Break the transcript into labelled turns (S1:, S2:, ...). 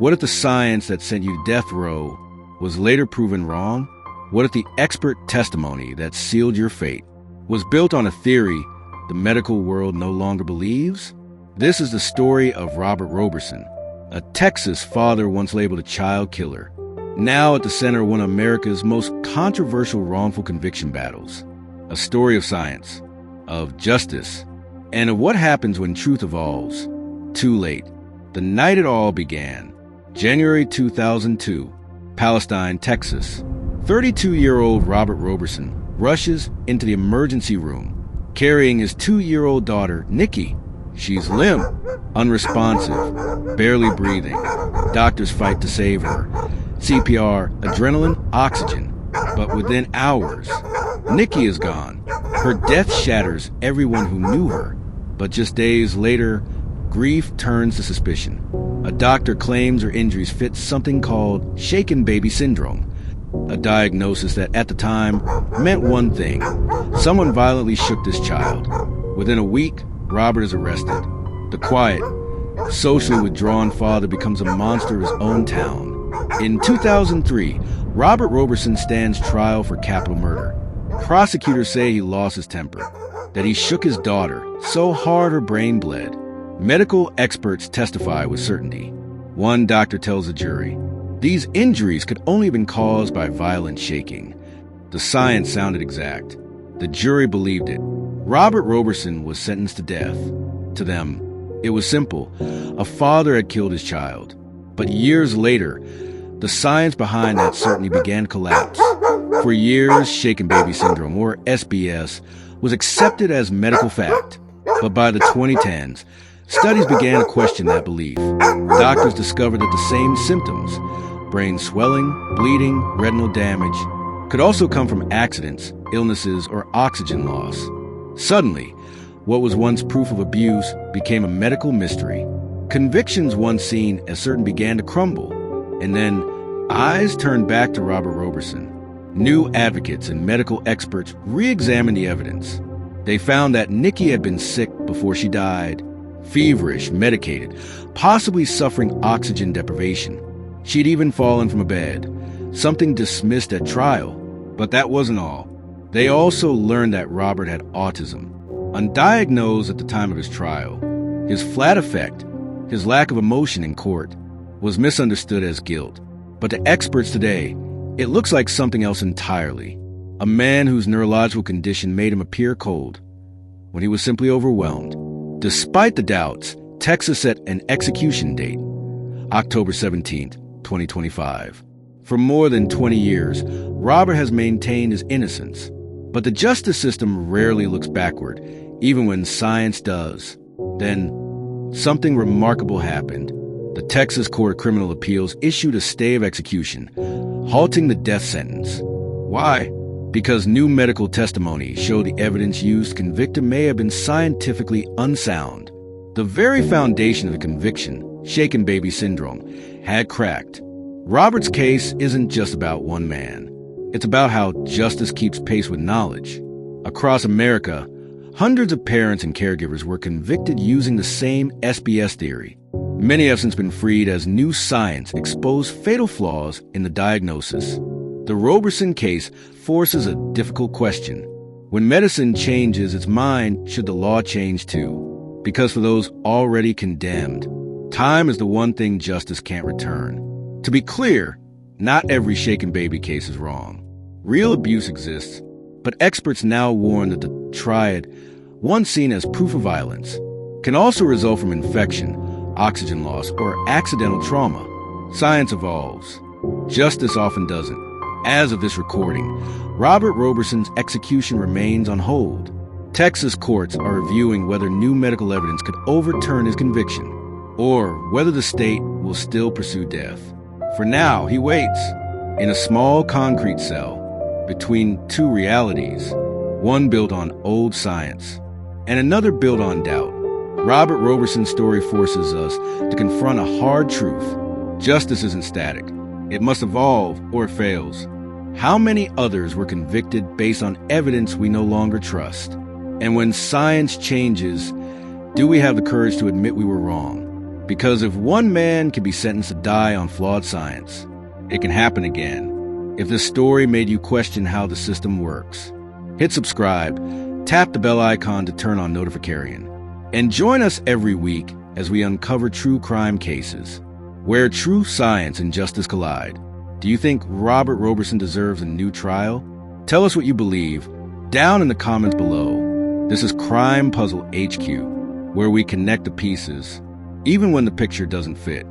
S1: What if the science that sent you to death row was later proven wrong? What if the expert testimony that sealed your fate was built on a theory the medical world no longer believes? This is the story of Robert Roberson, a Texas father once labeled a child killer, now at the center of one of America's most controversial wrongful conviction battles. A story of science, of justice, and of what happens when truth evolves. Too late. The night it all began. January 2002, Palestine, Texas. 32-year-old Robert Roberson rushes into the emergency room, carrying his 2-year-old daughter, Nikki. She's limp, unresponsive, barely breathing. Doctors fight to save her. CPR, adrenaline, oxygen. But within hours, Nikki is gone. Her death shatters everyone who knew her. But just days later, grief turns to suspicion. A doctor claims her injuries fit something called shaken baby syndrome, a diagnosis that at the time meant one thing: someone violently shook this child. Within a week, Robert is arrested. The quiet, socially withdrawn father becomes a monster of his own town. In 2003, Robert Roberson stands trial for capital murder. Prosecutors say he lost his temper, that he shook his daughter so hard her brain bled. Medical experts testify with certainty. One doctor tells the jury, these injuries could only have been caused by violent shaking. The science sounded exact. The jury believed it. Robert Roberson was sentenced to death. To them, it was simple. A father had killed his child. But years later, the science behind that certainty began to collapse. For years, shaken baby syndrome, or SBS, was accepted as medical fact. But by the 2010s, studies began to question that belief. Doctors discovered that the same symptoms, brain swelling, bleeding, retinal damage, could also come from accidents, illnesses, or oxygen loss. Suddenly, what was once proof of abuse became a medical mystery. Convictions once seen as certain began to crumble. And then, eyes turned back to Robert Roberson. New advocates and medical experts re-examined the evidence. They found that Nikki had been sick before she died, feverish, medicated, possibly suffering oxygen deprivation. She'd even fallen from a bed, something dismissed at trial. But that wasn't all. They also learned that Robert had autism. Undiagnosed at the time of his trial, his flat affect, his lack of emotion in court, was misunderstood as guilt. But to experts today, it looks like something else entirely. A man whose neurological condition made him appear cold, when he was simply overwhelmed. Despite the doubts, Texas set an execution date, October 17th, 2025. For more than 20 years, Robert has maintained his innocence. But the justice system rarely looks backward, even when science does. Then, something remarkable happened. The Texas Court of Criminal Appeals issued a stay of execution, halting the death sentence. Why? Because new medical testimony showed the evidence used to convict him may have been scientifically unsound. The very foundation of the conviction, shaken baby syndrome, had cracked. Robert's case isn't just about one man. It's about how justice keeps pace with knowledge. Across America, hundreds of parents and caregivers were convicted using the same SBS theory. Many have since been freed as new science exposed fatal flaws in the diagnosis. The Roberson case forces a difficult question. When medicine changes its mind, should the law change too? Because for those already condemned, time is the one thing justice can't return. To be clear, not every shaken baby case is wrong. Real abuse exists, but experts now warn that the triad, once seen as proof of violence, can also result from infection, oxygen loss, or accidental trauma. Science evolves. Justice often doesn't. As of this recording, Robert Roberson's execution remains on hold. Texas courts are reviewing whether new medical evidence could overturn his conviction, or whether the state will still pursue death. For now, he waits, in a small concrete cell, between two realities, one built on old science, and another built on doubt. Robert Roberson's story forces us to confront a hard truth. Justice isn't static. It must evolve or it fails. How many others were convicted based on evidence we no longer trust? And when science changes, do we have the courage to admit we were wrong? Because if one man can be sentenced to die on flawed science, it can happen again. If this story made you question how the system works, hit subscribe, tap the bell icon to turn on notification, and join us every week as we uncover true crime cases, where true science and justice collide. Do you think Robert Roberson deserves a new trial? Tell us what you believe down in the comments below. This is Crime Puzzle HQ, where we connect the pieces, even when the picture doesn't fit.